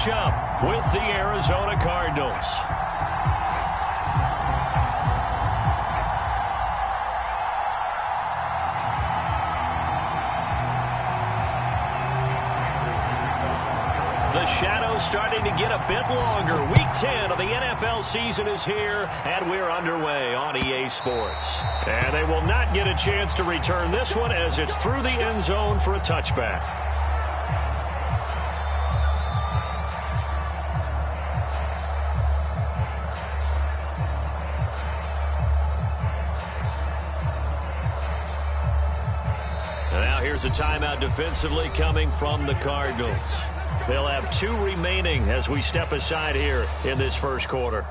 matchup with the Arizona Cardinals. The shadow's starting to get a bit longer. Week 10 of the NFL season is here, and we're underway on EA Sports. And they will not get a chance to return this one as it's through the end zone for a touchback. And now here's a timeout defensively coming from the Cardinals. They'll have 2 remaining as we step aside here in this first quarter.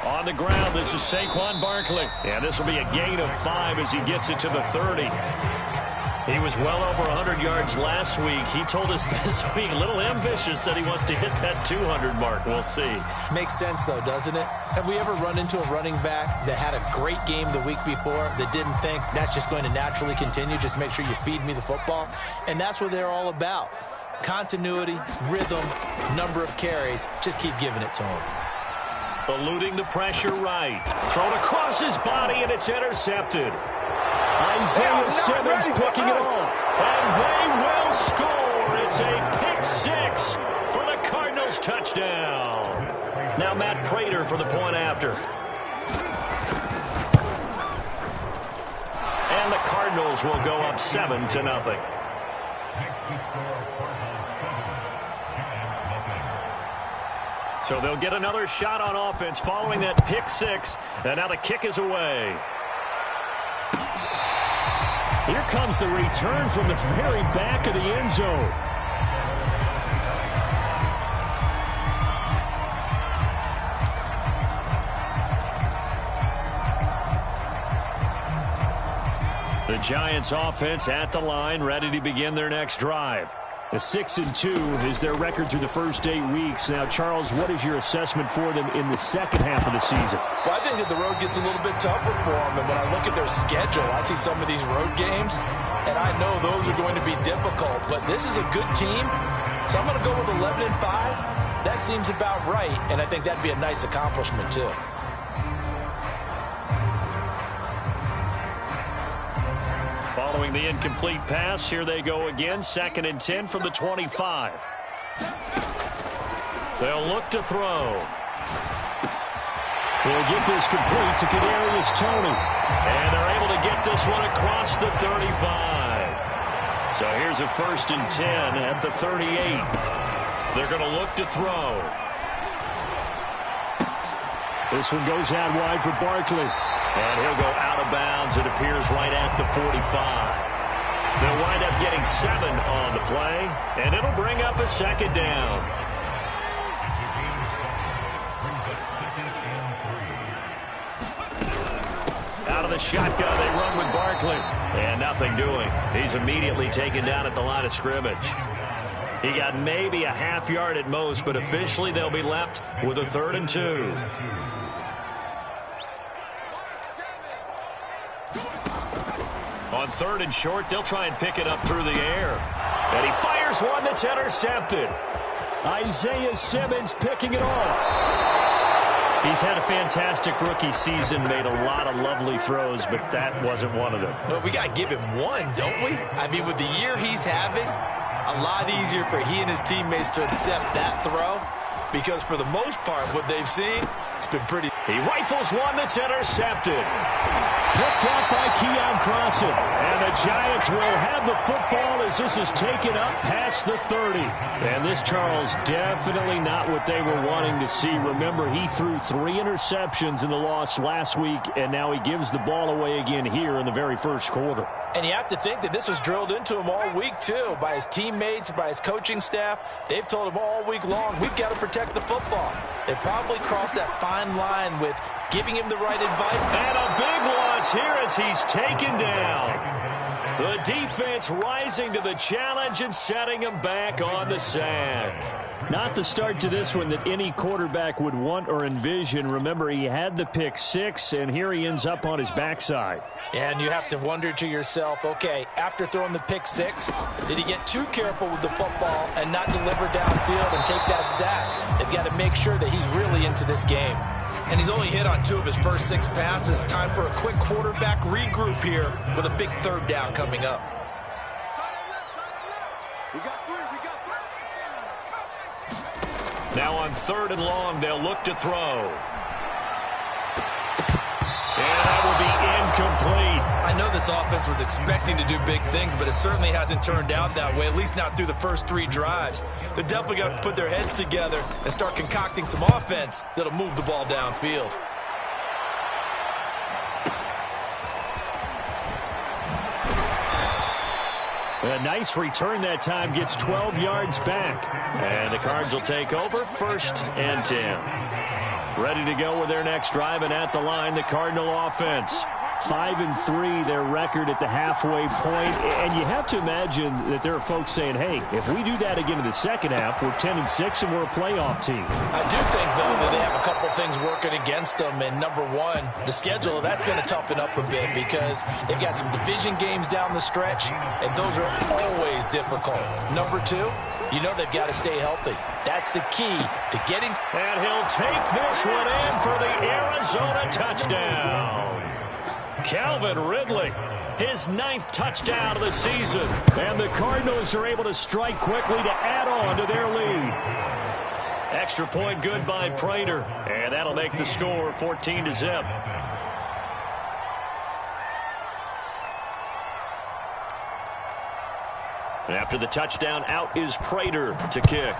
On the ground, this is Saquon Barkley. And this will be a gain of 5 as he gets it to the 30. He was well over 100 yards last week. He told us this week, a little ambitious, said he wants to hit that 200 mark. We'll see. Makes sense, though, doesn't it? Have we ever run into a running back that had a great game the week before that didn't think that's just going to naturally continue? Just make sure you feed me the football. And that's what they're all about. Continuity, rhythm, number of carries. Just keep giving it to him. Eluding the pressure right. Thrown across his body, and it's intercepted. Isaiah Simmons picking it off. And they will score. It's a pick 6 for the Cardinals touchdown. Now Matt Prater for the point after. And the Cardinals will go up 7-0. So they'll get another shot on offense following that pick 6. And now the kick is away. Here comes the return from the very back of the end zone. The Giants offense at the line, ready to begin their next drive. A 6-2 is their record through the first 8 weeks. Now, Charles, what is your assessment for them in the second half of the season? Well, I think that the road gets a little bit tougher for them. And when I look at their schedule, I see some of these road games, and I know those are going to be difficult. But this is a good team, so I'm going to go with 11-5. That seems about right, and I think that'd be a nice accomplishment, too. Following the incomplete pass, here they go again. 2nd and 10 from the 25. They'll look to throw. They'll get this complete to Kadarius Toney. And they're able to get this one across the 35. So here's a 1st and 10 at the 38. They're going to look to throw. This one goes out wide for Barkley. And he'll go out of bounds, it appears, right at the 45. They'll wind up getting 7 on the play, and it'll bring up a 2nd down. Out of the shotgun, they run with Barkley. And nothing doing. He's immediately taken down at the line of scrimmage. He got maybe a half yard at most, but officially they'll be left with a 3rd and 2. On 3rd and short, they'll try and pick it up through the air. And he fires one that's intercepted. Isaiah Simmons picking it off. He's had a fantastic rookie season, made a lot of lovely throws, but that wasn't one of them. Well, we got to give him one, don't we? I mean, with the year he's having, a lot easier for he and his teammates to accept that throw, because for the most part, what they've seen, it's been pretty. He rifles one that's intercepted. Picked off by Keon Crossen. And the Giants will have the football as this is taken up past the 30. And this, Charles, definitely not what they were wanting to see. Remember, he threw 3 interceptions in the loss last week, and now he gives the ball away again here in the very first quarter. And you have to think that this was drilled into him all week, too, by his teammates, by his coaching staff. They've told him all week long, we've got to protect the football. They probably crossed that fine line with giving him the right advice. And a big loss here as he's taken down. defense rising to the challenge and setting him back on the sack. Not the start to this one that any quarterback would want or envision. Remember, he had the pick six, and here he ends up on his backside. And you have to wonder to yourself, okay, after throwing the pick six, did he get too careful with the football and not deliver downfield and take that sack? They've got to make sure that he's really into this game. And he's only hit on 2 of his first 6 passes. Time for a quick quarterback regroup here with a big third down coming up. Now on 3rd and long, they'll look to throw. And that will be incomplete. I know this offense was expecting to do big things, but it certainly hasn't turned out that way, at least not through the first 3 drives. They're definitely going to put their heads together and start concocting some offense that'll move the ball downfield. A nice return that time, gets 12 yards back. And the Cards will take over, 1st and 10. Ready to go with their next drive, and at the line, the Cardinal offense. 5-3, their record at the halfway point. And you have to imagine that there are folks saying, hey, if we do that again in the second half, we're 10-6 and we're a playoff team. I do think, though, that they have a couple things working against them. And number one, the schedule, that's going to toughen up a bit because they've got some division games down the stretch, and those are always difficult. Number two, you know they've got to stay healthy. That's the key to getting. And he'll take this one in for the Arizona touchdown. Calvin Ridley, his 9th touchdown of the season. And the Cardinals are able to strike quickly to add on to their lead. Extra point good by Prater. And that'll make the score 14-0. After the touchdown, out is Prater to kick.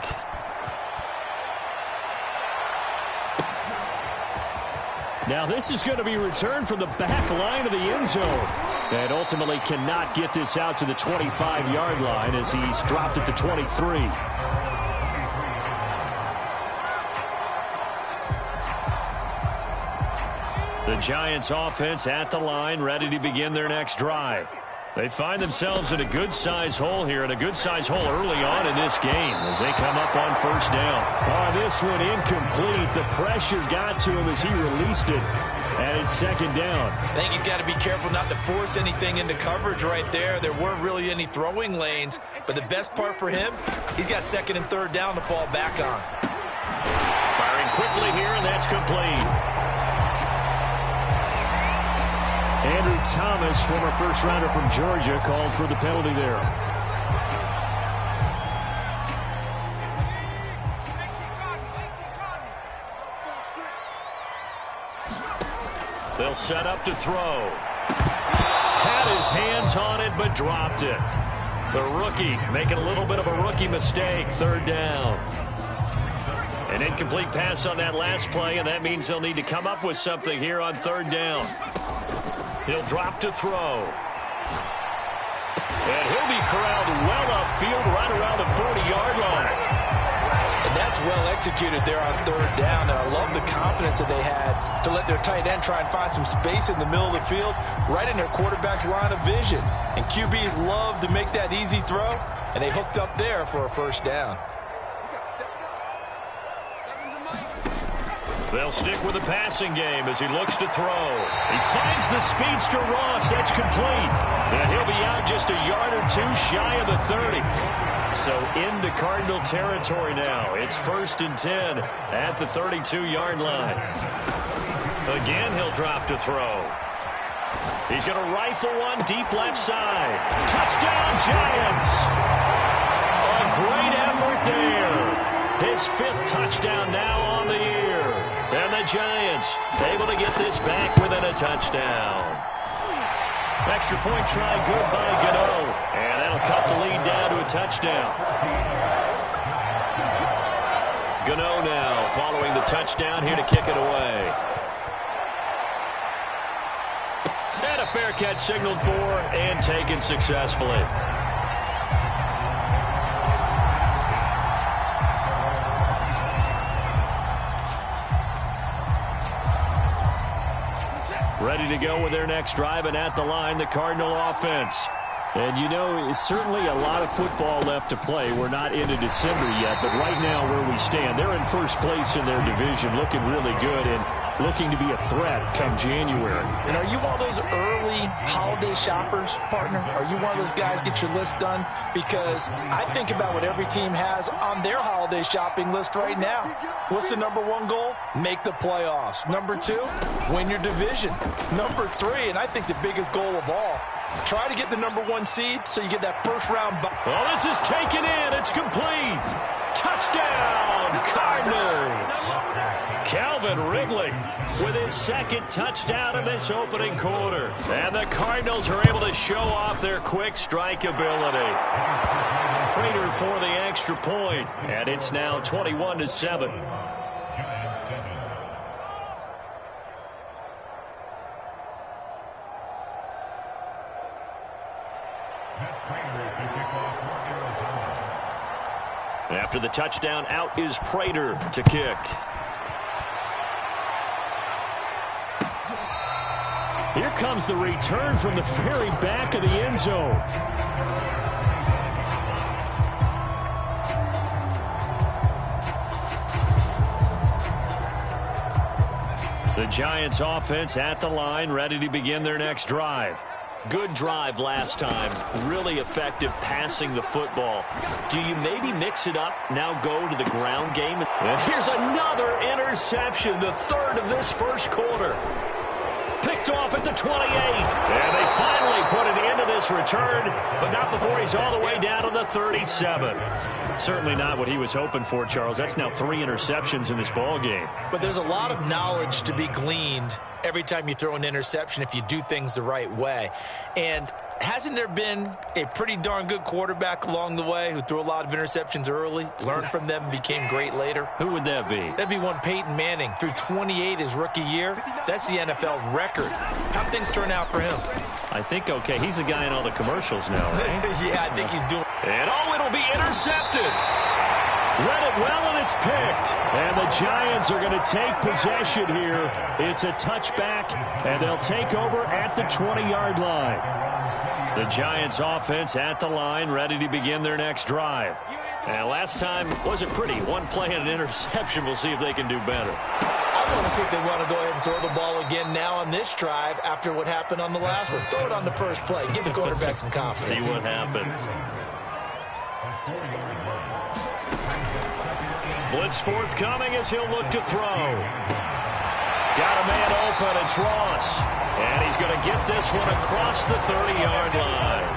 Now this is going to be returned from the back line of the end zone. And ultimately cannot get this out to the 25-yard line as he's dropped at the 23. The Giants offense at the line, ready to begin their next drive. They find themselves in a good-sized hole here, and a good-sized hole early on in this game as they come up on 1st down. Oh, this one incomplete. The pressure got to him as he released it, and it's 2nd down. I think he's got to be careful not to force anything into coverage right there. There weren't really any throwing lanes, but the best part for him, he's got 2nd and 3rd down to fall back on. Firing quickly here, and that's complete. Andrew Thomas, former first-rounder from Georgia, called for the penalty there. They'll set up to throw. Had his hands on it, but dropped it. The rookie making a little bit of a rookie mistake. 3rd down. An incomplete pass on that last play, and that means they'll need to come up with something here on 3rd down. He'll drop to throw. And he'll be corralled well upfield right around the 40-yard line. And that's well executed there on 3rd down. And I love the confidence that they had to let their tight end try and find some space in the middle of the field, right in their quarterback's line of vision. And QBs love to make that easy throw, and they hooked up there for a 1st down. They'll stick with the passing game as he looks to throw. He finds the speedster Ross. That's complete. And he'll be out just a yard or 2 shy of the 30. So into Cardinal territory now. It's 1st and 10 at the 32-yard line. Again, he'll drop to throw. He's going to rifle one deep left side. Touchdown, Giants! A great effort there. His 5th touchdown now on the year. And the Giants able to get this back within a touchdown. Extra point try good by Gano. And that'll cut the lead down to a touchdown. Gano now following the touchdown here to kick it away. And a fair catch signaled for and taken successfully. Ready to go with their next drive, and at the line, the Cardinal offense. And, you know, it's certainly a lot of football left to play. We're not into December yet, but right now where we stand, they're in first place in their division, looking really good and looking to be a threat come January. And are you one of those early holiday shoppers, partner? Are you one of those guys get your list done? Because I think about what every team has on their holiday shopping list right now. What's the number one goal? Make the playoffs. Number two, win your division. Number three, and I think the biggest goal of all, try to get the number one seed so you get that first round. Well, this is taken in. It's complete. Touchdown, Cardinals. Calvin Ridley with his second touchdown in this opening quarter. And the Cardinals are able to show off their quick strike ability. Prater for the extra point, and it's now 21-7. After the touchdown, out is Prater to kick. Here comes the return from the very back of the end zone. The Giants offense at the line, ready to begin their next drive. Good drive last time. Really effective passing the football. Do you maybe mix it up, now go to the ground game? And here's another interception, the third of this first quarter. Picked off at the 28. And they finally put an end to this return, but not before he's all the way down to the 37. Certainly not what he was hoping for, Charles. That's now 3 interceptions in this ball game. But there's a lot of knowledge to be gleaned every time you throw an interception if you do things the right way. And hasn't there been a pretty darn good quarterback along the way who threw a lot of interceptions early, learned from them, became great later? Who would that be? That'd be one Peyton Manning. Threw 28 his rookie year. That's the NFL record. How'd things turn out for him? I think, okay, he's a guy in all the commercials now, right? Yeah, I think he's doing. And it'll be intercepted. Read it well, and it's picked. And the Giants are going to take possession here. It's a touchback, and they'll take over at the 20-yard line. The Giants offense at the line, ready to begin their next drive. And last time wasn't pretty. One play and an interception. We'll see if they can do better. I want to see if they want to go ahead and throw the ball again now on this drive after what happened on the last one. Throw it on the first play. Give the quarterback some confidence. See what happens. Blitz forthcoming as he'll look to throw. Got a man open. It's Ross. And he's going to get this one across the 30-yard line.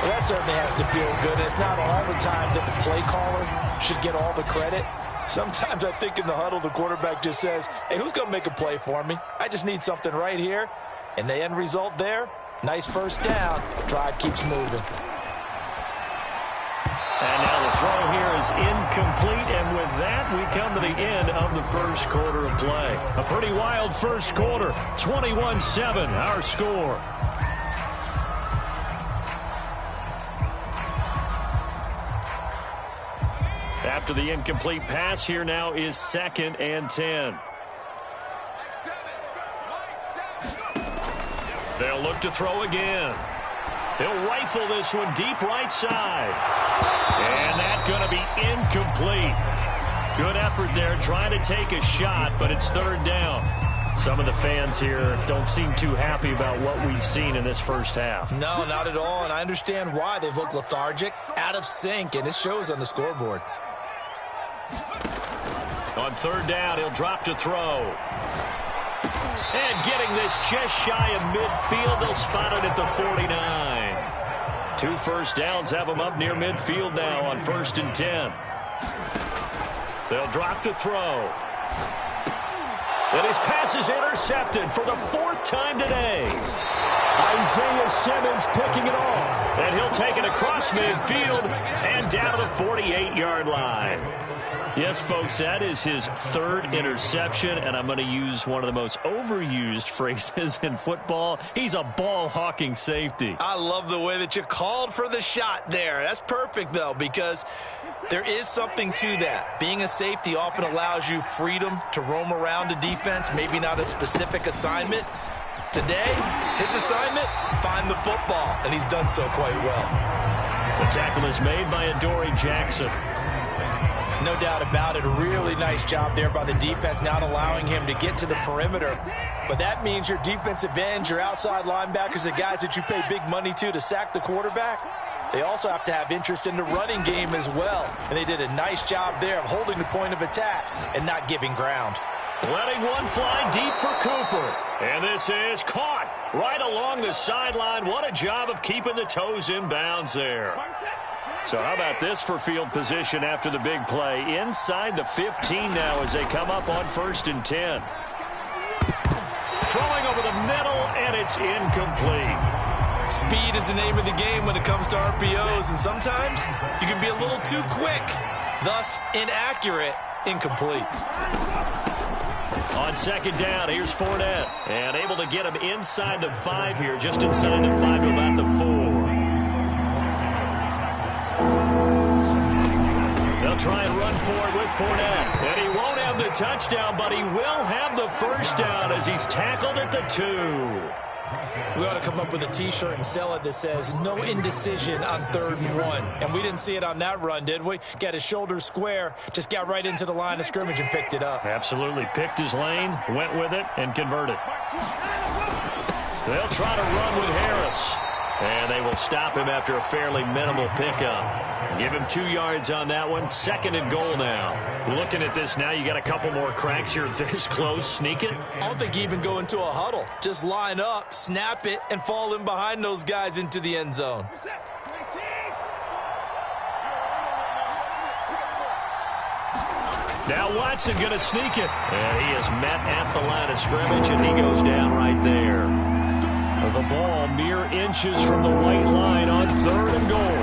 Well, that certainly has to feel good. It's not all the time that the play caller should get all the credit. Sometimes I think in the huddle the quarterback just says, hey, who's going to make a play for me? I just need something right here. And the end result there, nice first down. Drive keeps moving. And now the throw here is incomplete, and with that, we come to the end of the first quarter of play. A pretty wild first quarter, 21-7, our score. After the incomplete pass, here now is 2nd and 10. They'll look to throw again. He'll rifle this one deep right side. And that's going to be incomplete. Good effort there trying to take a shot, but it's 3rd down. Some of the fans here don't seem too happy about what we've seen in this first half. No, not at all, and I understand why. They've looked lethargic, out of sync, and it shows on the scoreboard. On 3rd down, he'll drop to throw. And getting this just shy of midfield, they'll spot it at the 49. 2 first downs have them up near midfield now on 1st and 10. They'll drop to throw. And his pass is intercepted for the 4th time today. Isaiah Simmons picking it off. And he'll take it across midfield and down to the 48-yard line. Yes, folks, that is his 3rd interception, and I'm going to use one of the most overused phrases in football. He's a ball-hawking safety. I love the way that you called for the shot there. That's perfect, though, because there is something to that. Being a safety often allows you freedom to roam around a defense, maybe not a specific assignment. Today, his assignment, find the football, and he's done so quite well. The tackle is made by Adoree Jackson. No doubt about it. A really nice job there by the defense, not allowing him to get to the perimeter. But that means your defensive ends, your outside linebackers, the guys that you pay big money to sack the quarterback, they also have to have interest in the running game as well. And they did a nice job there of holding the point of attack and not giving ground. Letting one fly deep for Cooper. And this is caught right along the sideline. What a job of keeping the toes in bounds there. So how about this for field position after the big play? Inside the 15 now as they come up on 1st and 10. Throwing over the middle, and it's incomplete. Speed is the name of the game when it comes to RPOs, and sometimes you can be a little too quick, thus inaccurate, incomplete. On 2nd down, here's Fournette, and able to get him inside the 5 here, just inside the 5 to about the 4. They'll try and run forward with Fournette, and he won't have the touchdown, but he will have the first down as he's tackled at the 2. We ought to come up with a T-shirt and sell it that says, no indecision on 3rd and 1. And we didn't see it on that run, did we? Got his shoulders square, just got right into the line of scrimmage and picked it up. Absolutely. Picked his lane, went with it, and converted. They'll try to run with Harris. And they will stop him after a fairly minimal pickup. Give him 2 yards on that one. 2nd and goal now. Looking at this now, you got a couple more cracks here this close. Sneak it. I don't think you even go into a huddle. Just line up, snap it, and fall in behind those guys into the end zone. Now Watson going to sneak it. And he is met at the line of scrimmage, and he goes down right there. The ball mere inches from the white line on 3rd and goal.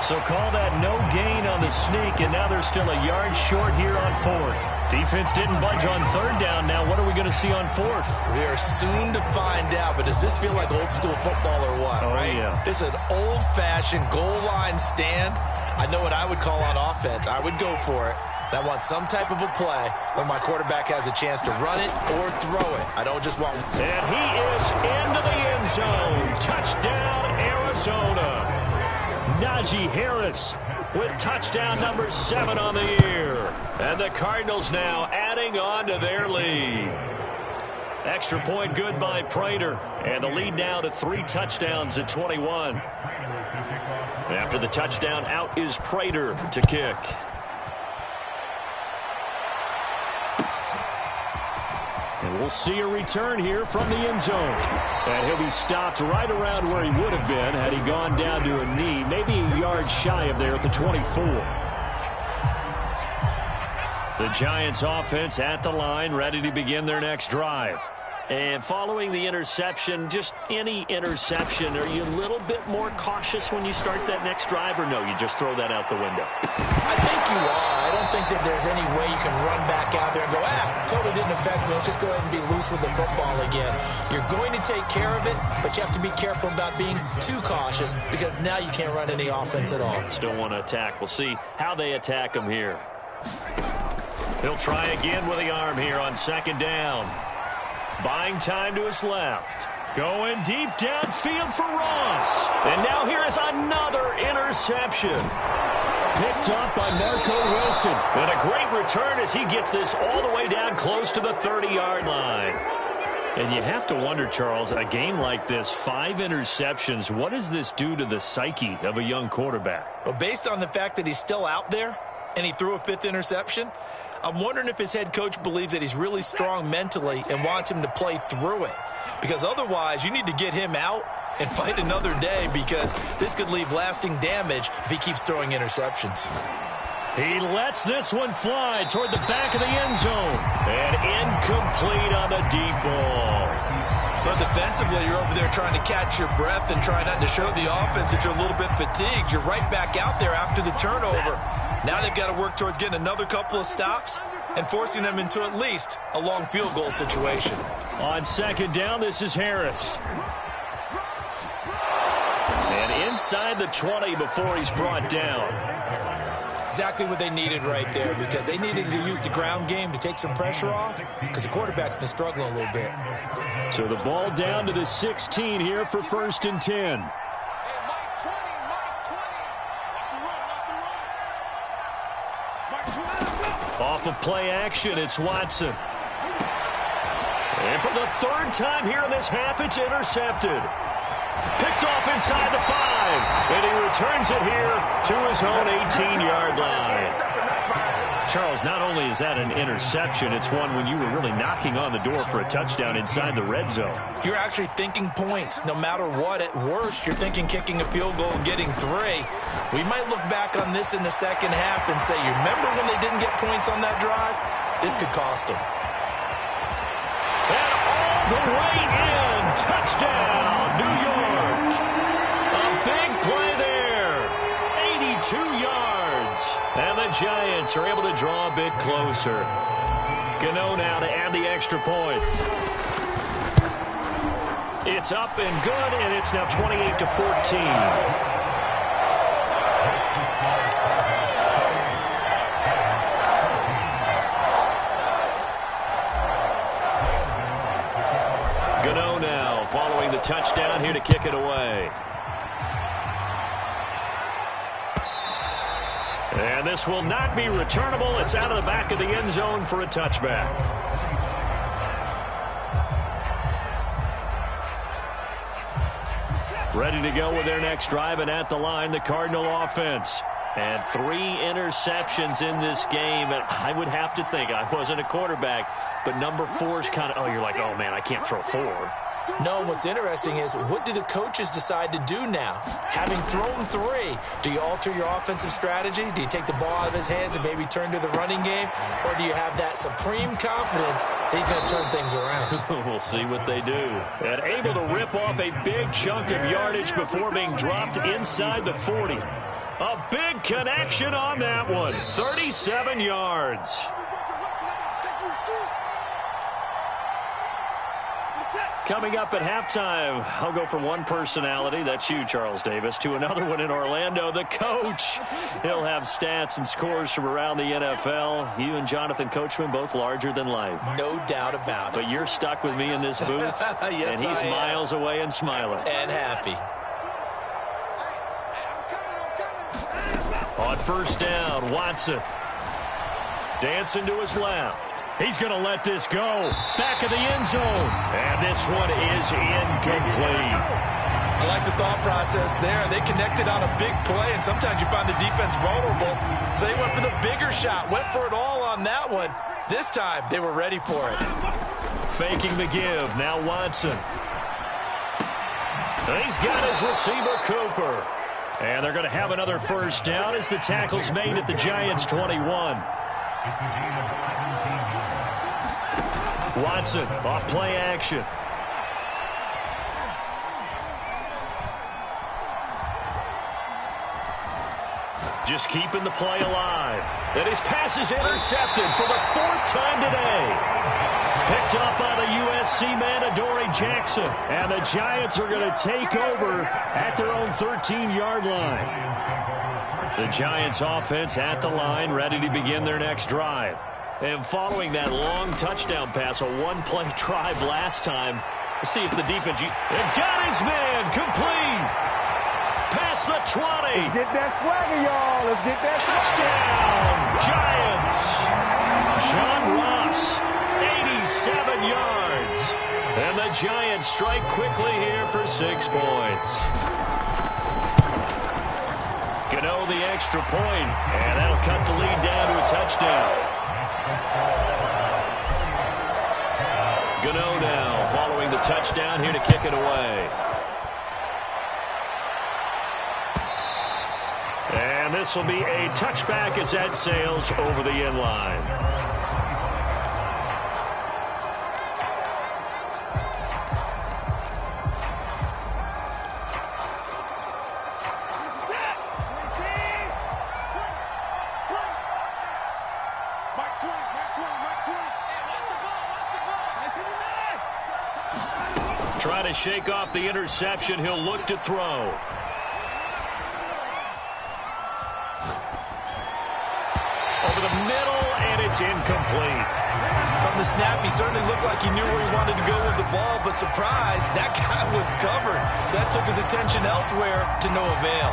So call that no gain on the sneak, and now they're still a yard short here on 4th. Defense didn't budge on 3rd down. Now what are we going to see on 4th? We are soon to find out, but does this feel like old school football or what? Oh, right? Yeah. It's an old-fashioned goal line stand. I know what I would call on offense. I would go for it. I want some type of a play where my quarterback has a chance to run it or throw it. I don't just want... And he is into the end zone. Touchdown, Arizona. Najee Harris with touchdown number 7 on the year. And the Cardinals now adding on to their lead. Extra point good by Prater. And the lead now to 3 touchdowns at 21. After the touchdown, out is Prater to kick. And we'll see a return here from the end zone. And he'll be stopped right around where he would have been had he gone down to a knee, maybe a yard shy of there at the 24. The Giants offense at the line, ready to begin their next drive. And following the interception, just any interception, are you a little bit more cautious when you start that next drive, or no, you just throw that out the window? I think you are. I don't think that there's any way you can run back out there and go, totally didn't affect me. Let's just go ahead and be loose with the football again. You're going to take care of it, but you have to be careful about being too cautious because now you can't run any offense at all. Still want to attack. We'll see how they attack him here. He'll try again with the arm here on 2nd down. Buying time to his left. Going deep downfield for Ross. And now here is another interception. Picked off by Marco Wilson. And a great return as he gets this all the way down close to the 30-yard line. And you have to wonder, Charles, a game like this, 5 interceptions, what does this do to the psyche of a young quarterback? Well, based on the fact that he's still out there and he threw a 5th interception, I'm wondering if his head coach believes that he's really strong mentally and wants him to play through it. Because otherwise, you need to get him out and fight another day because this could leave lasting damage if he keeps throwing interceptions. He lets this one fly toward the back of the end zone. And incomplete on the deep ball. But defensively, you're over there trying to catch your breath and try not to show the offense that you're a little bit fatigued. You're right back out there after the turnover. Now they've got to work towards getting another couple of stops and forcing them into at least a long field goal situation. On 2nd down, this is Harris. And inside the 20 before he's brought down. Exactly what they needed right there, because they needed to use the ground game to take some pressure off, because the quarterback's been struggling a little bit. So the ball down to the 16 here for 1st and 10. Off of play action, it's Watson. And for the 3rd time here in this half, it's intercepted. Picked off inside the 5. And he returns it here to his own 18-yard line. Charles, not only is that an interception, it's one when you were really knocking on the door for a touchdown inside the red zone. You're actually thinking points. No matter what, at worst, you're thinking kicking a field goal and getting 3. We might look back on this in the second half and say, you remember when they didn't get points on that drive? This could cost them. And all the way in. Touchdown, New York. A big play there. 82 yards. And the Giants are able to draw a bit closer. Gano now to add the extra point. It's up and good, and it's now 28-14. Gano now following the touchdown here to kick it away. And this will not be returnable. It's out of the back of the end zone for a touchback. Ready to go with their next drive, and at the line, the Cardinal offense. And 3 interceptions in this game. And I would have to think, I wasn't a quarterback, but number 4's kind of, you're like, oh, man, I can't throw 4. No, what's interesting is, what do the coaches decide to do now? Having thrown 3, do you alter your offensive strategy? Do you take the ball out of his hands and maybe turn to the running game? Or do you have that supreme confidence that he's going to turn things around? We'll see what they do. And able to rip off a big chunk of yardage before being dropped inside the 40. A big connection on that one. 37 yards. Coming up at halftime, I'll go from one personality, that's you, Charles Davis, to another one in Orlando, the coach. He'll have stats and scores from around the NFL. You and Jonathan Coachman, both larger than life. No doubt about it. But you're stuck with me in this booth, yes, and he's miles away and smiling. And happy. On 1st down, Watson. Dancing to his left. He's going to let this go. Back of the end zone. And this one is incomplete. I like the thought process there. They connected on a big play, and sometimes you find the defense vulnerable. So they went for the bigger shot, went for it all on that one. This time, they were ready for it. Faking the give. Now Watson. He's got his receiver, Cooper. And they're going to have another 1st down as the tackle's made at the Giants' 21. Watson off play action. Just keeping the play alive. And his pass is intercepted for the 4th time today. Picked up by the USC man, Adoree Jackson. And the Giants are going to take over at their own 13-yard line. The Giants offense at the line, ready to begin their next drive. And following that long touchdown pass, a one-play drive last time, let's see if the defense... And got his man complete. Past the 20. Let's get that swagger, y'all. Let's get that touchdown, Giants. John Ross, 87 yards. And the Giants strike quickly here for 6 points. Gano the extra point, and that'll cut the lead down to a touchdown. Gano now following the touchdown here to kick it away. And this will be a touchback as that sails over the end line. Try to shake off the interception. He'll look to throw. it's incomplete. From the snap, he certainly looked like he knew where he wanted to go with the ball, but surprise, that guy was covered. So that took his attention elsewhere to no avail.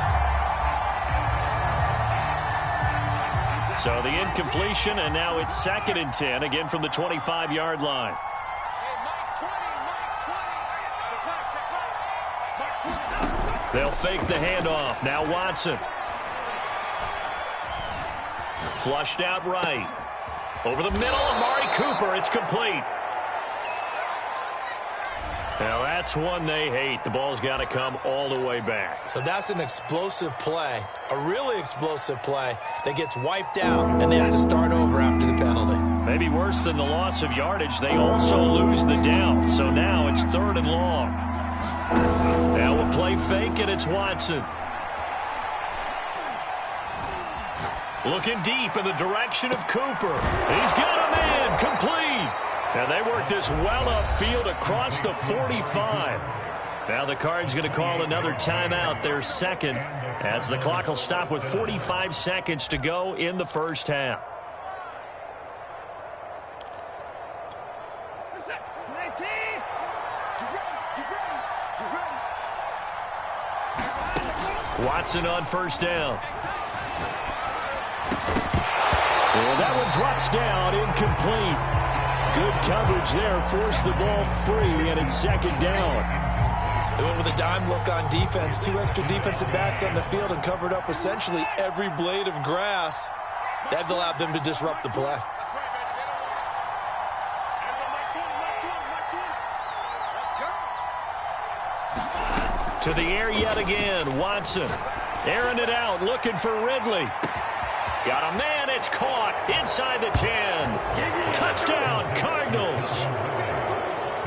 So the incompletion, and now it's 2nd and 10, again from the 25-yard line. They'll fake the handoff. Now Watson. Flushed out right. Over the middle, Amari Cooper. It's complete. Now that's one they hate. The ball's got to come all the way back. So that's an explosive play, a really explosive play that gets wiped out, and they have to start over after the penalty. Maybe worse than the loss of yardage, they also lose the down. So now it's 3rd and long. Now we'll play fake, and it's Watson. Looking deep in the direction of Cooper. He's got a man, complete. And they work this well upfield across the 45. Now the Cards going to call another timeout, their 2nd, as the clock will stop with 45 seconds to go in the first half. Watson on 1st down. Well, that one drops down, incomplete. Good coverage there, forced the ball free, and it's 2nd down. They went with a dime look on defense. 2 extra defensive backs on the field and covered up essentially every blade of grass. That allowed them to disrupt the play. To the air yet again, Watson. Airing it out, looking for Ridley. Got a man, it's caught inside the 10. Touchdown, Cardinals.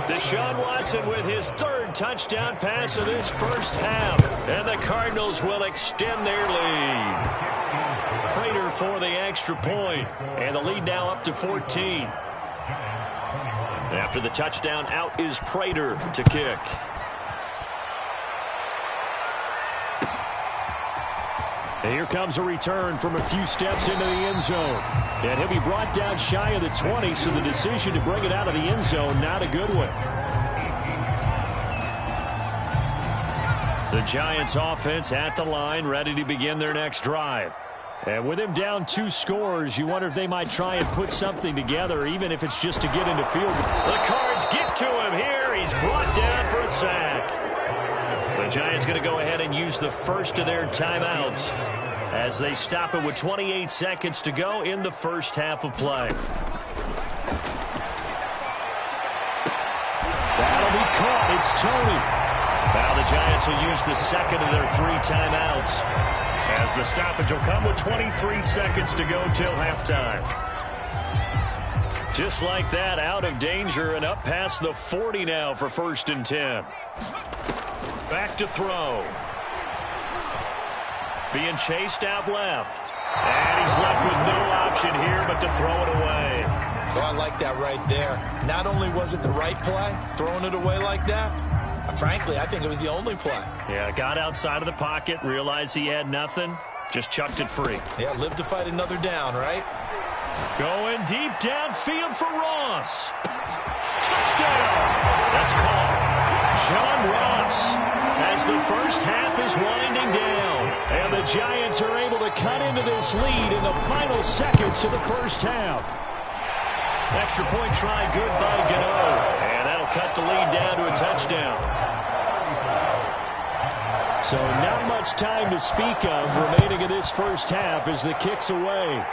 Deshaun Watson with his 3rd touchdown pass of this first half. And the Cardinals will extend their lead. Prater for the extra point. And the lead now up to 14. After the touchdown, out is Prater to kick. And here comes a return from a few steps into the end zone. And he'll be brought down shy of the 20, so the decision to bring it out of the end zone, not a good one. The Giants offense at the line, ready to begin their next drive. And with him down 2 scores, you wonder if they might try and put something together, even if it's just to get into field. The Cards get to him here. He's brought down for a sack. The Giants going to go ahead and use the first of their timeouts as they stop it with 28 seconds to go in the first half of play. That'll be caught. It's Tony. Now the Giants will use the 2nd of their 3 timeouts as the stoppage will come with 23 seconds to go till halftime. Just like that, out of danger and up past the 40 now for 1st and 10. Back to throw. Being chased out left. And he's left with no option here but to throw it away. Oh, I like that right there. Not only was it the right play, throwing it away like that, frankly, I think it was the only play. Yeah, got outside of the pocket, realized he had nothing, just chucked it free. Yeah, live to fight another down, right? Going deep downfield for Ross. Touchdown! That's called. John Ross, as the first half is winding down. And the Giants are able to cut into this lead in the final seconds of the first half. Extra point try good by Gano. And that'll cut the lead down to a touchdown. So not much time to speak of remaining in this first half as the kick's away.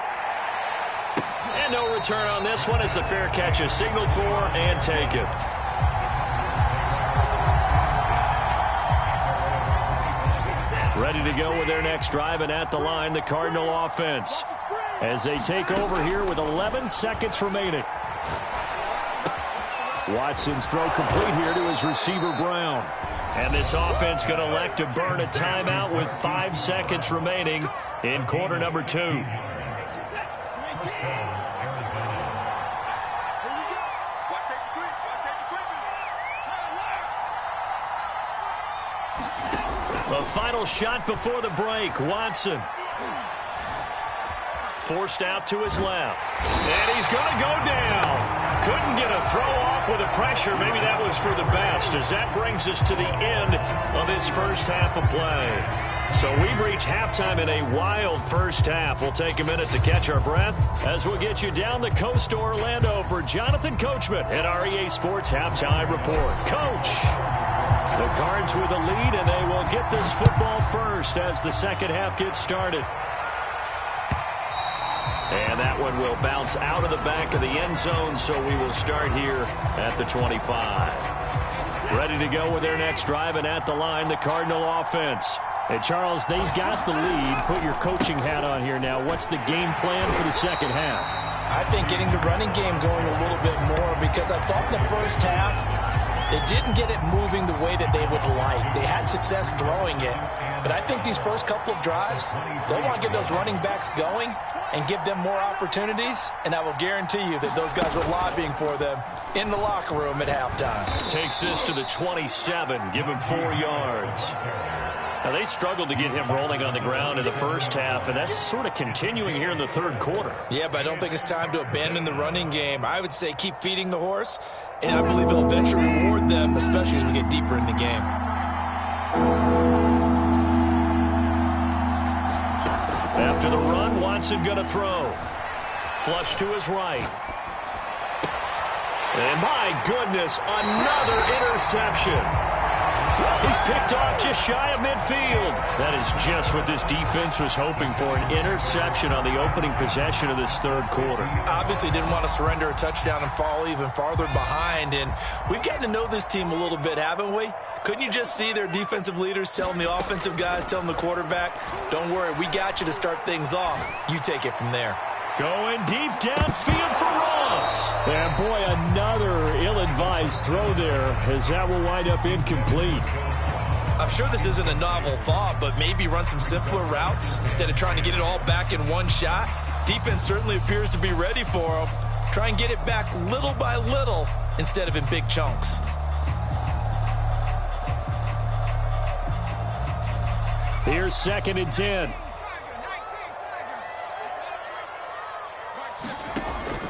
And no return on this one as the fair catch is signaled for and taken. Ready to go with their next drive, and at the line, the Cardinal offense as they take over here with 11 seconds remaining. Watson's throw complete here to his receiver, Brown. And this offense going to elect to burn a timeout with 5 seconds remaining in quarter number 2. The final shot before the break, Watson. forced out to his left. And he's going to go down. Couldn't get a throw off with the pressure. Maybe that was for the best, as that brings us to the end of this first half of play. So we've reached halftime in a wild first half. We'll take a minute to catch our breath as we'll get you down the coast to Orlando for Jonathan Coachman at our EA Sports Halftime Report. Coach, the Cards with a lead, and they will get this football first as the second half gets started. And that one will bounce out of the back of the end zone, so we will start here at the 25. Ready to go with their next drive, and at the line, the Cardinal offense. Hey, Charles, they've got the lead. Put your coaching hat on here now. What's the game plan for the second half? I think getting the running game going a little bit more, because I thought in the first half they didn't get it moving the way that they would like. They had success throwing it, but I think these first couple of drives, they'll want to get those running backs going and give them more opportunities, and I will guarantee you that those guys were lobbying for them in the locker room at halftime. Takes this to the 27, give him 4 yards. Now, they struggled to get him rolling on the ground in the first half, and that's sort of continuing here in the third quarter. Yeah, but I don't think it's time to abandon the running game. I would say keep feeding the horse, and I believe he'll eventually reward them, especially as we get deeper in the game. After the run, Watson going to throw. Flush to his right. And my goodness, another interception. He's picked off just shy of midfield. That is just what this defense was hoping for, an interception on the opening possession of this third quarter. Obviously didn't want to surrender a touchdown and fall even farther behind, and we've gotten to know this team a little bit, haven't we? Couldn't you just see their defensive leaders telling the offensive guys, telling the quarterback, don't worry, we got you to start things off. You take it from there. Going deep downfield for Ross. And boy, another ill-advised throw there, as that will wind up incomplete. I'm sure this isn't a novel thought, but maybe run some simpler routes instead of trying to get it all back in one shot. Defense certainly appears to be ready for them. Try and get it back little by little instead of in big chunks. Here's 2nd and 10.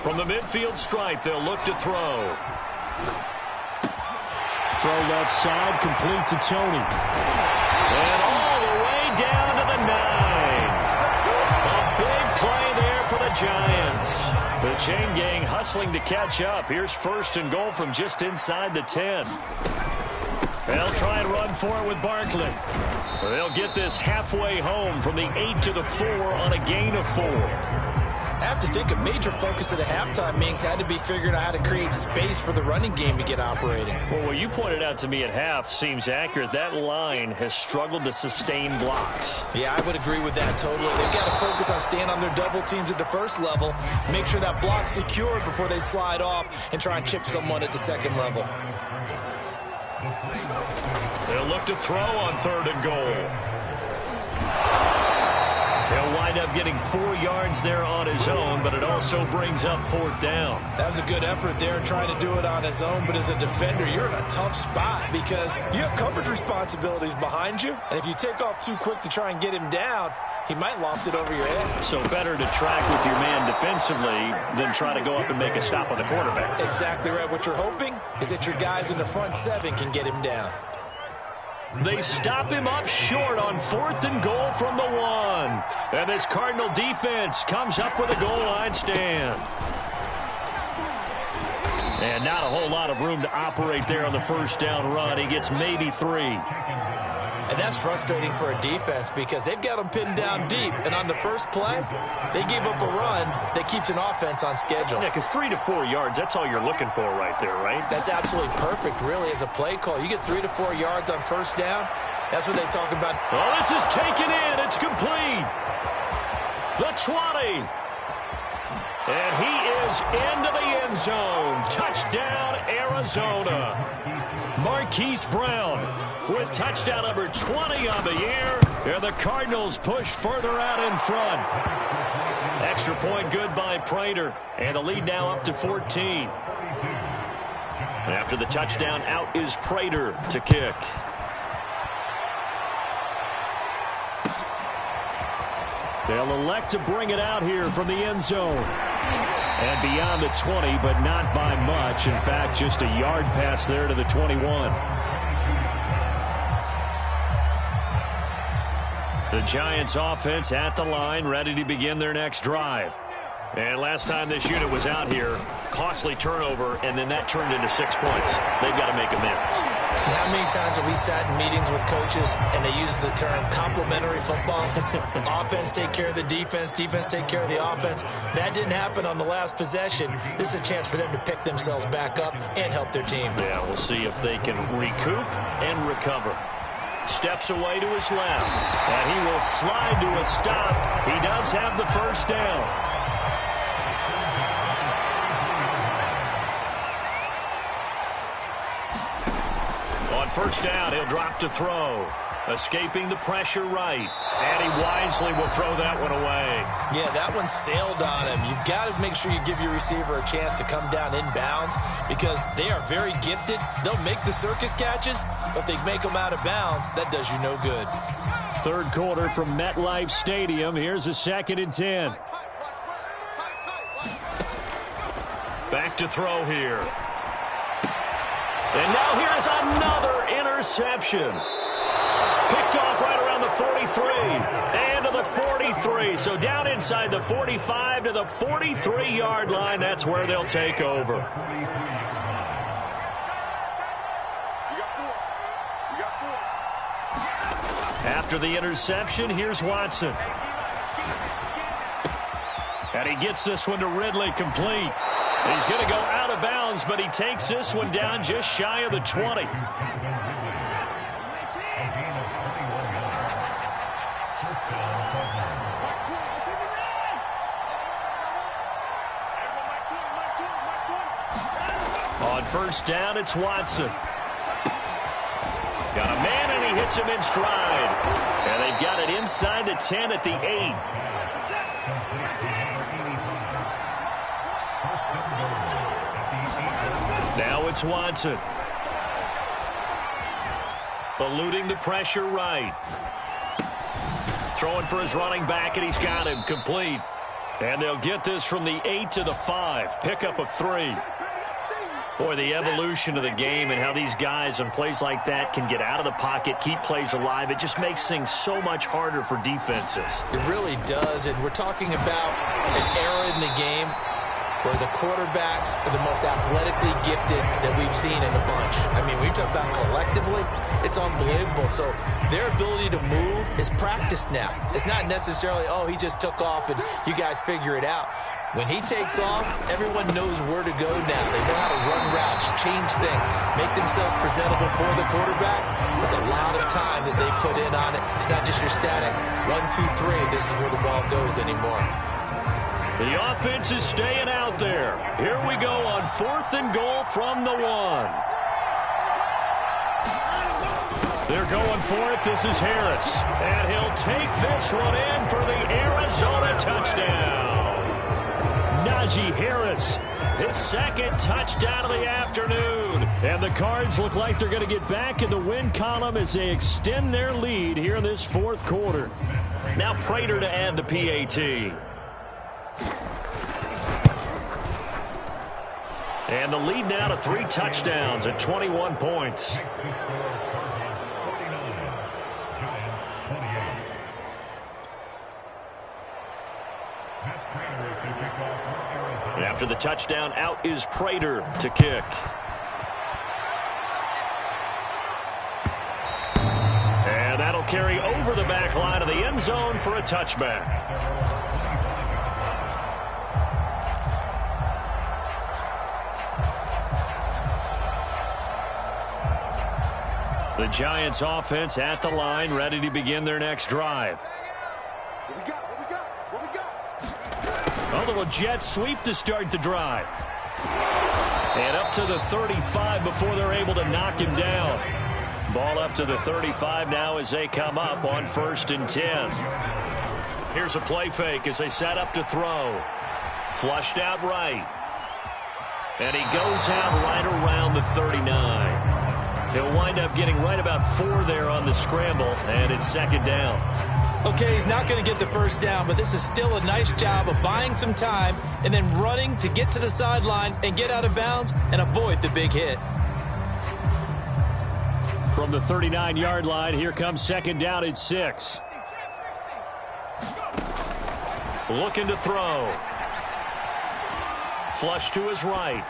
From the midfield stripe, they'll look to throw. Throw left side, complete to Tony. And all the way down to the 9. A big play there for the Giants. The chain gang hustling to catch up. Here's 1st and goal from just inside the 10. They'll try and run for it with Barkley. They'll get this halfway home from the 8 to the 4 on a gain of 4. I have to think a major focus at the halftime meetings had to be figuring out how to create space for the running game to get operating. Well, what you pointed out to me at half seems accurate. That line has struggled to sustain blocks. Yeah, I would agree with that totally. They've got to focus on staying on their double teams at the first level, make sure that block's secured before they slide off and try and chip someone at the second level. They'll look to throw on 3rd and goal. He'll wind up getting 4 yards there on his own, but it also brings up 4th down. That was a good effort there, trying to do it on his own, but as a defender, you're in a tough spot because you have coverage responsibilities behind you, and if you take off too quick to try and get him down, he might loft it over your head. So better to track with your man defensively than try to go up and make a stop on the quarterback. Exactly right. What you're hoping is that your guys in the front 7 can get him down. They stop him up short on 4th and goal from the 1. And this Cardinal defense comes up with a goal line stand. And not a whole lot of room to operate there on the first down run. He gets maybe 3. And that's frustrating for a defense because they've got them pinned down deep. And on the first play, they gave up a run that keeps an offense on schedule. Yeah, because 3 to 4 yards, that's all you're looking for right there, right? That's absolutely perfect, really, as a play call. You get 3 to 4 yards on first down. That's what they talk about. Oh, this is taken in. It's complete. The 20. And he is into the end zone. Touchdown, Arizona. Marquise Brown with touchdown number 20 on the year. And the Cardinals push further out in front. Extra point good by Prater. And the lead now up to 14. After the touchdown, out is Prater to kick. They'll elect to bring it out here from the end zone. And beyond the 20, but not by much. In fact, just a yard pass there to the 21. The Giants offense at the line, ready to begin their next drive. And last time this unit was out here, costly turnover, and then that turned into 6 points. They've got to make amends. And how many times have we sat in meetings with coaches and they use the term complementary football? Offense take care of the defense, defense take care of the offense. That didn't happen on the last possession. This is a chance for them to pick themselves back up and help their team. Yeah, we'll see if they can recoup and recover. Steps away to his left, and he will slide to a stop. He does have the first down. On first down, he'll drop to throw. Escaping the pressure right. And he wisely will throw that one away. Yeah, that one sailed on him. You've got to make sure you give your receiver a chance to come down inbounds because they are very gifted. They'll make the circus catches, but they make them out of bounds. That does you no good. Third quarter from MetLife Stadium. Here's a 2nd and 10. Back to throw here. And now here's another interception. Picked off right around the 43 and to the 43. So down inside the 45 to the 43-yard line. That's where they'll take over. After the interception, here's Watson. And he gets this one to Ridley complete. He's going to go out of bounds, but he takes this one down just shy of the 20. On first down, it's Watson. Got a man, and he hits him in stride. And they've got it inside the 10 at the 8. Now it's Watson. Eluding the pressure right. Throwing for his running back, and he's got him complete. And they'll get this from the 8 to the 5. Pickup of 3. Boy, the evolution of the game and how these guys on plays like that can get out of the pocket, keep plays alive, it just makes things so much harder for defenses. It really does, and we're talking about an era in the game where the quarterbacks are the most athletically gifted that we've seen in a bunch. I mean, we talk about collectively, it's unbelievable. So their ability to move is practiced now. It's not necessarily, oh, he just took off and you guys figure it out. When he takes off, everyone knows where to go now. They know how to run routes, change things, make themselves presentable for the quarterback. It's a lot of time that they put in on it. It's not just your static 1, 2, 3, this is where the ball goes anymore. The offense is staying out there. Here we go on 4th and goal from the 1. They're going for it. This is Harris. And he'll take this one in for the Arizona touchdown. Najee Harris, his 2nd touchdown of the afternoon. And the Cards look like they're going to get back in the win column as they extend their lead here in this 4th quarter. Now Prater to add the PAT. And the lead now to 3 touchdowns at 21 points. After the touchdown, out is Prater to kick. And that'll carry over the back line of the end zone for a touchback. The Giants offense at the line, ready to begin their next drive. A little jet sweep to start the drive. And up to the 35 before they're able to knock him down. Ball up to the 35 now as they come up on 1st and 10. Here's a play fake as they set up to throw. Flushed out right. And he goes out right around the 39. He'll wind up getting right about 4 there on the scramble, and it's second down. Okay, he's not going to get the first down, but this is still a nice job of buying some time and then running to get to the sideline and get out of bounds and avoid the big hit. From the 39-yard line, here comes second down at 6. Looking to throw. Flush to his right.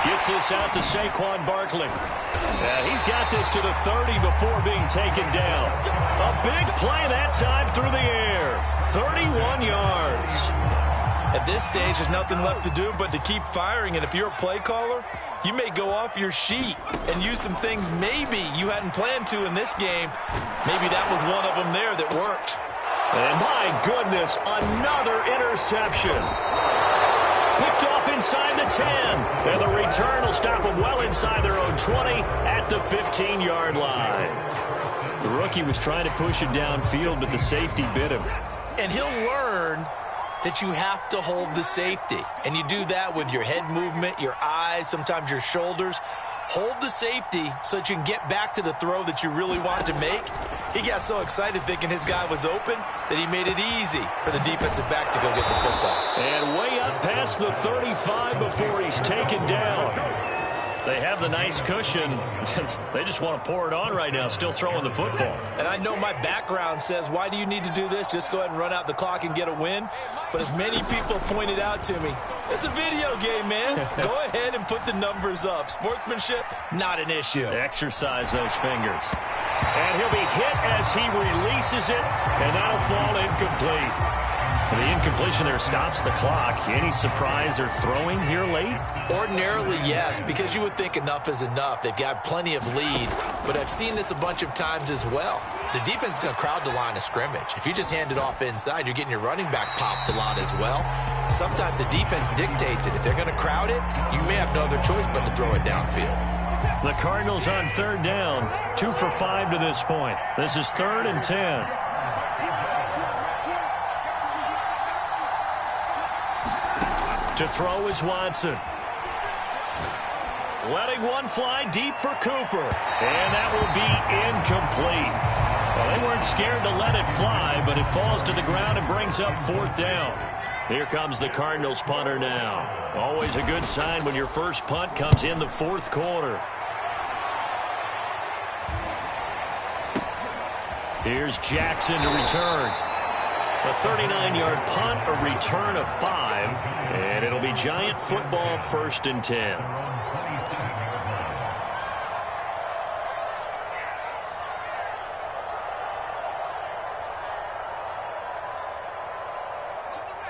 Gets this out to Saquon Barkley. He's got this to the 30 before being taken down. A big play that time through the air. 31 yards. At this stage, there's nothing left to do but to keep firing. And if you're a play caller, you may go off your sheet and use some things maybe you hadn't planned to in this game. Maybe that was one of them there that worked. And my goodness, another interception. Picked off inside the 10. And the return will stop them well inside their own 20 at the 15-yard line. The rookie was trying to push it downfield, but the safety bit him. And he'll learn that you have to hold the safety. And you do that with your head movement, your eyes, sometimes your shoulders. Hold the safety so that you can get back to the throw that you really want to make. He got so excited thinking his guy was open that he made it easy for the defensive back to go get the football. And way up past the 35 before he's taken down. They have the nice cushion. They just want to pour it on right now, still throwing the football. And I know my background says, why do you need to do this? Just go ahead and run out the clock and get a win. But as many people pointed out to me, it's a video game, man. Go ahead and put the numbers up. Sportsmanship, not an issue. Exercise those fingers. And he'll be hit as he releases it, and that'll fall incomplete. The incompletion there stops the clock. Any surprise they're throwing here late? Ordinarily, yes, because you would think enough is enough. They've got plenty of lead, but I've seen this a bunch of times as well. The defense is going to crowd the line of scrimmage. If you just hand it off inside, you're getting your running back popped a lot as well. Sometimes the defense dictates it. If they're going to crowd it, you may have no other choice but to throw it downfield. The Cardinals on third down, 2 for 5 to this point. This is 3rd and 10. To throw is Watson. Letting one fly deep for Cooper. And that will be incomplete. Well, they weren't scared to let it fly, but it falls to the ground and brings up 4th down. Here comes the Cardinals punter now. Always a good sign when your first punt comes in the 4th quarter. Here's Jackson to return. A 39-yard punt, a return of 5, and it'll be Giant football 1st and 10.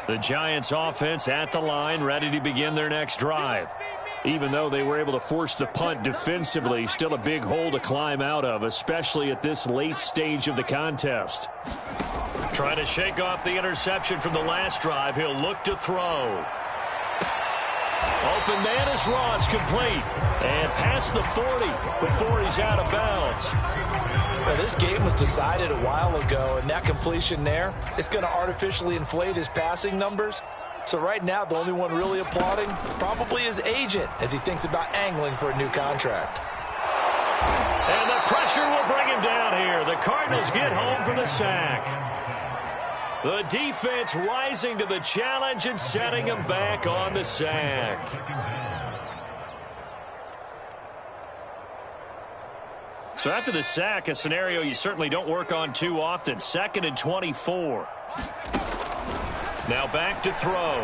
The Giants offense at the line, ready to begin their next drive. Even though they were able to force the punt defensively, still a big hole to climb out of, especially at this late stage of the contest. Trying to shake off the interception from the last drive. He'll look to throw. Open man is Ross, complete. And past the 40 before he's out of bounds. Well, this game was decided a while ago, and that completion there is going to artificially inflate his passing numbers. So right now, the only one really applauding probably his agent as he thinks about angling for a new contract. And the pressure will bring him down here. The Cardinals get home for the sack. The defense rising to the challenge and setting him back on the sack. So after the sack, a scenario you certainly don't work on too often. 2nd and 24. Now back to throw.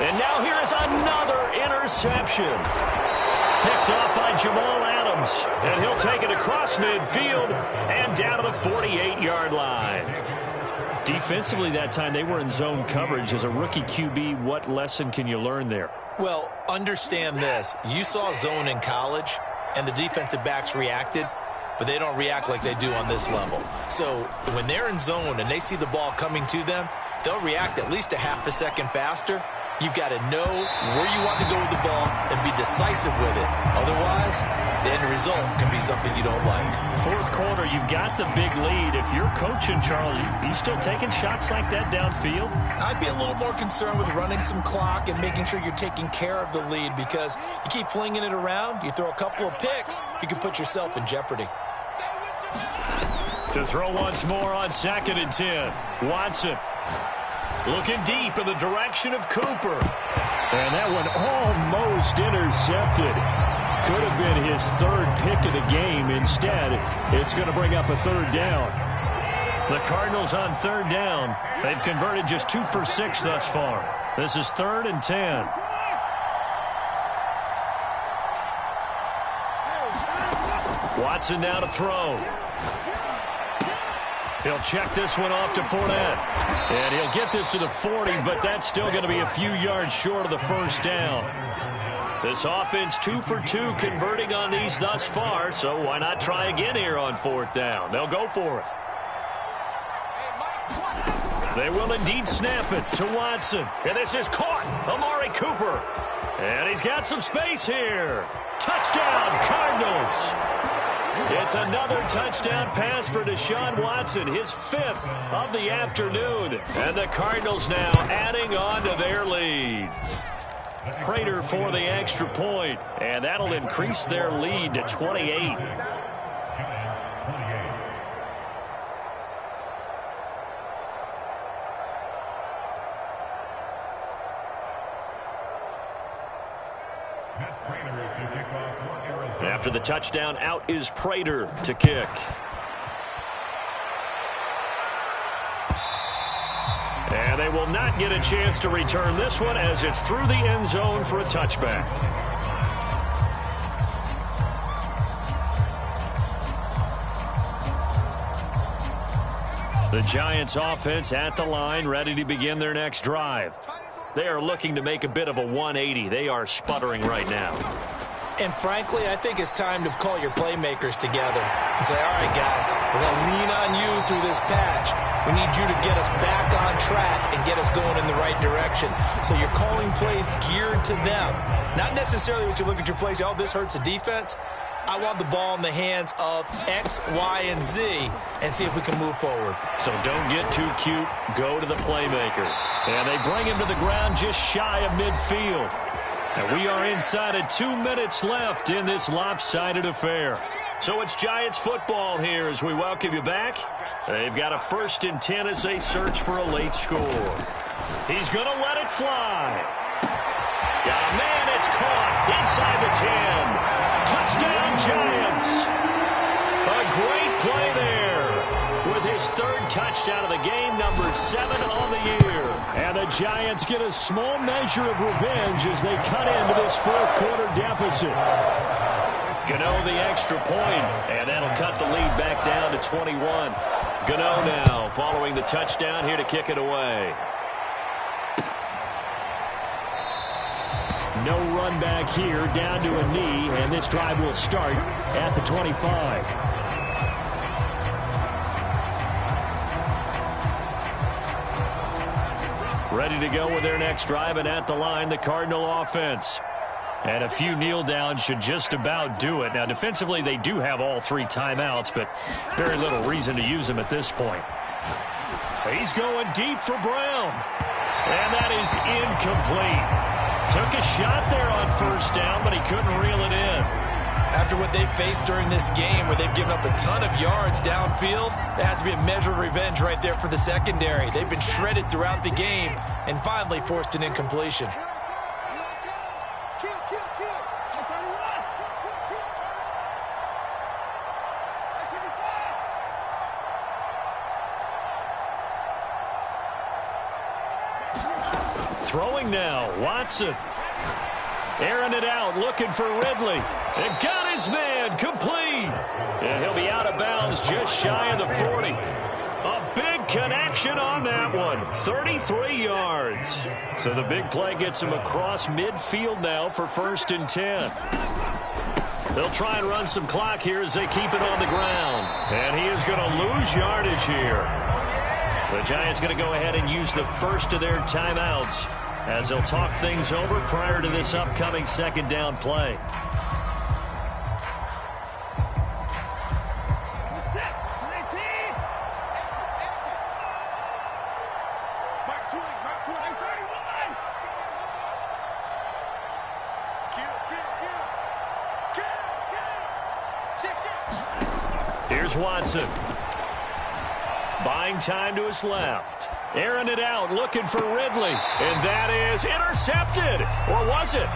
And now here is another interception. Picked off by Jamal Adams. And he'll take it across midfield and down to the 48-yard line. Defensively that time, they were in zone coverage. As a rookie QB, what lesson can you learn there? Well, understand this. You saw zone in college, and the defensive backs reacted, but they don't react like they do on this level. So when they're in zone and they see the ball coming to them, they'll react at least a half a second faster. You've got to know where you want to go with the ball and be decisive with it. Otherwise, the end result can be something you don't like. Fourth quarter, you've got the big lead. If you're coaching, Charles, you still taking shots like that downfield? I'd be a little more concerned with running some clock and making sure you're taking care of the lead, because you keep flinging it around, you throw a couple of picks, you can put yourself in jeopardy. To throw once more on 2nd and 10. Watson looking deep in the direction of Cooper. And that one almost intercepted. Could have been his 3rd pick of the game. Instead, it's going to bring up a 3rd down. The Cardinals on 3rd down. They've converted just 2 for 6 thus far. This is 3rd and 10. Watson now to throw. He'll check this one off to Fournette. And he'll get this to the 40, but that's still going to be a few yards short of the 1st down. This offense 2 for 2 converting on these thus far, so why not try again here on 4th down? They'll go for it. They will indeed snap it to Watson. And this is caught. Amari Cooper. And he's got some space here. Touchdown, Cardinals. It's another touchdown pass for Deshaun Watson, his 5th of the afternoon. And the Cardinals now adding on to their lead. Prater for the extra point, and that'll increase their lead to 28. After the touchdown, out is Prater to kick. And they will not get a chance to return this one as it's through the end zone for a touchback. The Giants offense at the line, ready to begin their next drive. They are looking to make a bit of a 180. They are sputtering right now. And frankly, I think it's time to call your playmakers together and say, all right, guys, we're going to lean on you through this patch. We need you to get us back on track and get us going in the right direction. So you're calling plays geared to them. Not necessarily what you look at your plays, oh, this hurts the defense. I want the ball in the hands of X, Y, and Z and see if we can move forward. So don't get too cute. Go to the playmakers. And they bring him to the ground just shy of midfield. And we are inside of 2 minutes left in this lopsided affair. So it's Giants football here as we welcome you back. They've got a 1st and 10 as they search for a late score. He's going to let it fly. Got a man, it's caught inside the 10. Touchdown, Giants. A great play there with his 3rd touchdown of the game, number 7 on the year. And the Giants get a small measure of revenge as they cut into this 4th quarter deficit. Gano the extra point, and that'll cut the lead back down to 21. Gano now following the touchdown here to kick it away. No run back here, down to a knee, and this drive will start at the 25. Ready to go with their next drive, and at the line, the Cardinal offense. And a few kneel downs should just about do it. Now, defensively, they do have all 3 timeouts, but very little reason to use them at this point. He's going deep for Brown. And that is incomplete. Took a shot there on 1st down, but he couldn't reel it in. After what they've faced during this game where they've given up a ton of yards downfield, there has to be a measure of revenge right there for the secondary. They've been shredded throughout the game and finally forced an incompletion. Throwing now, Watson. Airing it out, looking for Ridley. And got his man, complete. And he'll be out of bounds just shy of the 40. A big connection on that one, 33 yards. So the big play gets him across midfield now for 1st and 10. They'll try and run some clock here as they keep it on the ground. And he is going to lose yardage here. The Giants going to go ahead and use the first of their timeouts as he'll talk things over prior to this upcoming second down play. Here's Watson. Buying time to his left. Airing it out, looking for Ridley. And that is intercepted. Or was it?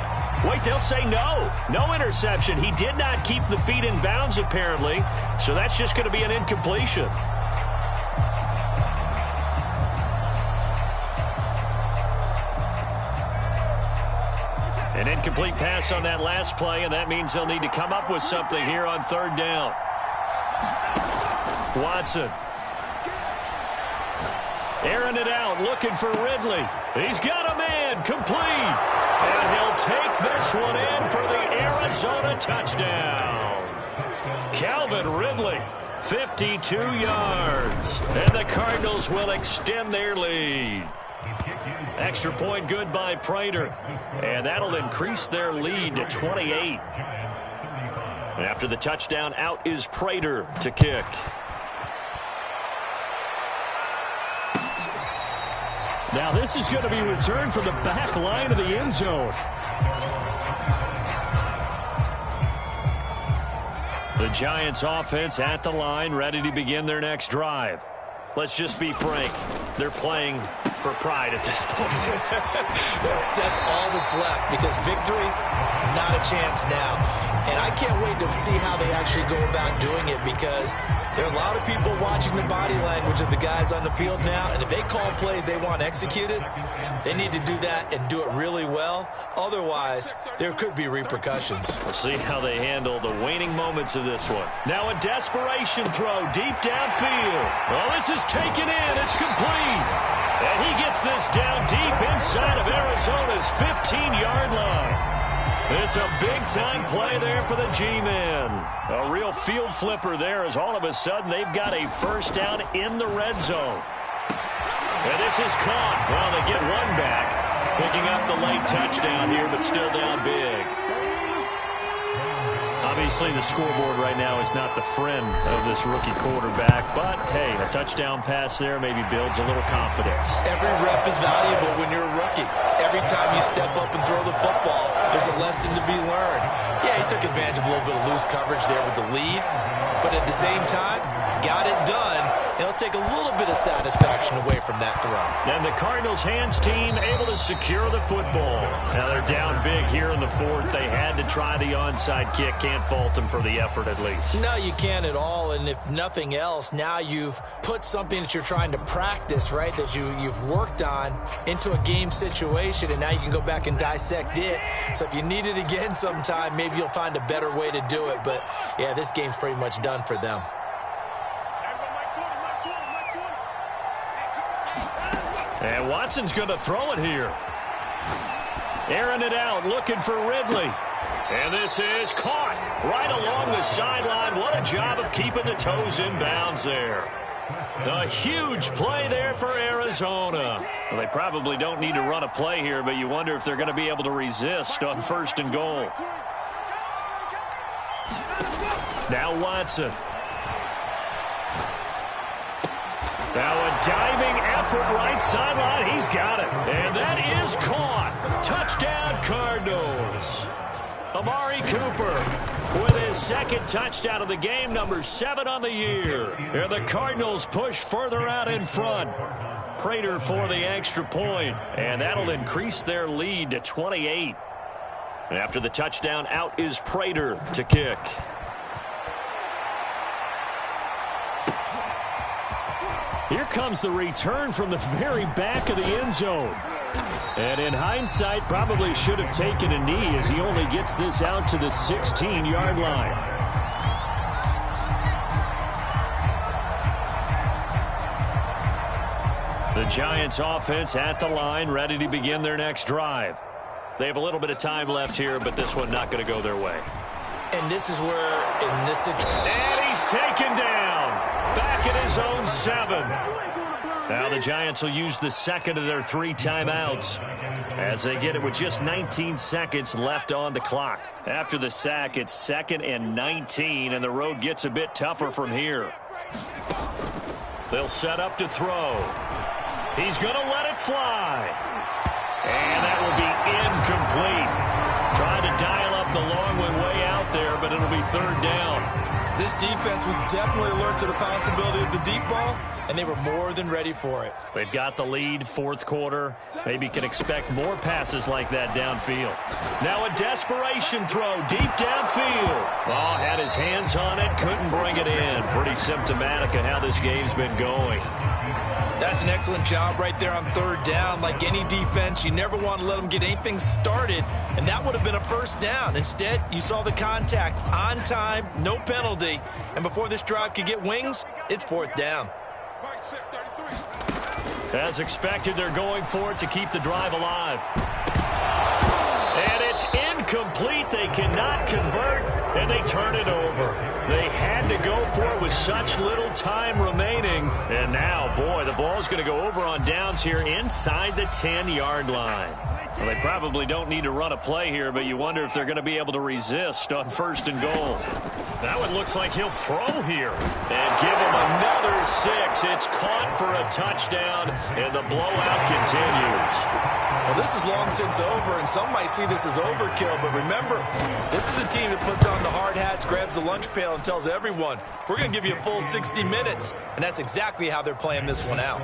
Wait, they'll say no. No interception. He did not keep the feet in bounds, apparently. So that's just going to be an incompletion. An incomplete pass on that last play, and that means they'll need to come up with something here on third down. Watson. Airing it out, looking for Ridley. He's got a man, complete. And he'll take this one in for the Arizona touchdown. Calvin Ridley, 52 yards. And the Cardinals will extend their lead. Extra point good by Prater. And that'll increase their lead to 28. And after the touchdown, out is Prater to kick. Now this is going to be returned from the back line of the end zone. The Giants offense at the line, ready to begin their next drive. Let's just be frank. They're playing for pride at this point. that's all that's left, because victory, not a chance now. And I can't wait to see how they actually go about doing it, because there are a lot of people watching the body language of the guys on the field now, and if they call plays they want executed, they need to do that and do it really well. Otherwise, there could be repercussions. We'll see how they handle the waning moments of this one. Now a desperation throw deep downfield. Well, this is taken in. It's complete. And he gets this down deep inside of Arizona's 15-yard line. It's a big-time play there for the G-men. A real field flipper there, as all of a sudden they've got a first down in the red zone. And this is caught. Well, they get one back, picking up the late touchdown here, but still down big. Obviously, the scoreboard right now is not the friend of this rookie quarterback, but, hey, a touchdown pass there maybe builds a little confidence. Every rep is valuable when you're a rookie. Every time you step up and throw the football, there's a lesson to be learned. Yeah, he took advantage of a little bit of loose coverage there with the lead, but at the same time, got it done. It'll take a little bit of satisfaction away from that throw. And the Cardinals hands team able to secure the football. Now they're down big here in the fourth. They had to try the onside kick. Can't fault them for the effort at least. No, you can't at all. And if nothing else, now you've put something that you're trying to practice, right, that you've worked on into a game situation, and now you can go back and dissect it. So if you need it again sometime, maybe you'll find a better way to do it. But, yeah, this game's pretty much done for them. And Watson's going to throw it here. Airing it out, looking for Ridley. And this is caught right along the sideline. What a job of keeping the toes in bounds there. A huge play there for Arizona. Well, they probably don't need to run a play here, but you wonder if they're going to be able to resist on first and goal. Now Watson. Now a diving effort right sideline. He's got it. And that is caught. Touchdown Cardinals. Amari Cooper with his second touchdown of the game, number 7 on the year. And the Cardinals push further out in front. Prater for the extra point. And that'll increase their lead to 28. And after the touchdown, out is Prater to kick. Here comes the return from the very back of the end zone. And in hindsight, probably should have taken a knee as he only gets this out to the 16-yard line. The Giants offense at the line, ready to begin their next drive. They have a little bit of time left here, but this one not going to go their way. And this is where, in this situation... And he's taken down. Back at his own 7. Now the Giants will use the second of their 3 timeouts as they get it with just 19 seconds left on the clock. After the sack, it's 2nd and 19, and the road gets a bit tougher from here. They'll set up to throw. He's going to let it fly. And that will be incomplete. Trying to dial up the long way out there, but it'll be 3rd down. This defense was definitely alert to the possibility of the deep ball, and they were more than ready for it. They've got the lead, 4th quarter. Maybe can expect more passes like that downfield. Now a desperation throw deep downfield. Oh, had his hands on it, couldn't bring it in. Pretty symptomatic of how this game's been going. That's an excellent job right there on 3rd down. Like any defense, you never want to let them get anything started, and that would have been a 1st down. Instead, you saw the contact on time, no penalty, and before this drive could get wings, it's 4th down. As expected, they're going for it to keep the drive alive. And it's incomplete. They cannot convert, and they turn it over. They had to go for it with such little time remaining. And now, boy, the ball's going to go over on downs here inside the 10-yard line. Well, they probably don't need to run a play here, but you wonder if they're going to be able to resist on 1st and goal. That one looks like he'll throw here and give him another 6. It's caught for a touchdown, and the blowout continues. Well, this is long since over, and some might see this as overkill, but remember, this is a team that puts on the hard hats, grabs the lunch pail, and tells everyone, we're going to give you a full 60 minutes, and that's exactly how they're playing this one out.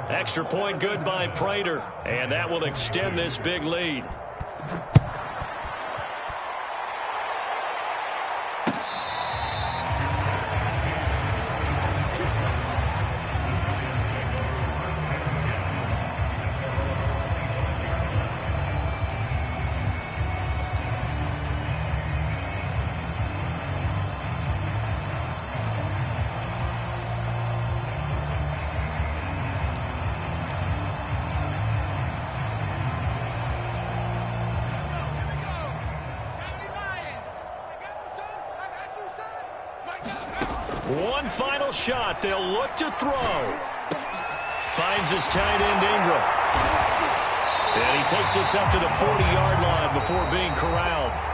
Extra point good by Prater, and that will extend this big lead. One final shot. They'll look to throw. Finds his tight end, Ingram. And he takes this up to the 40-yard line before being corralled.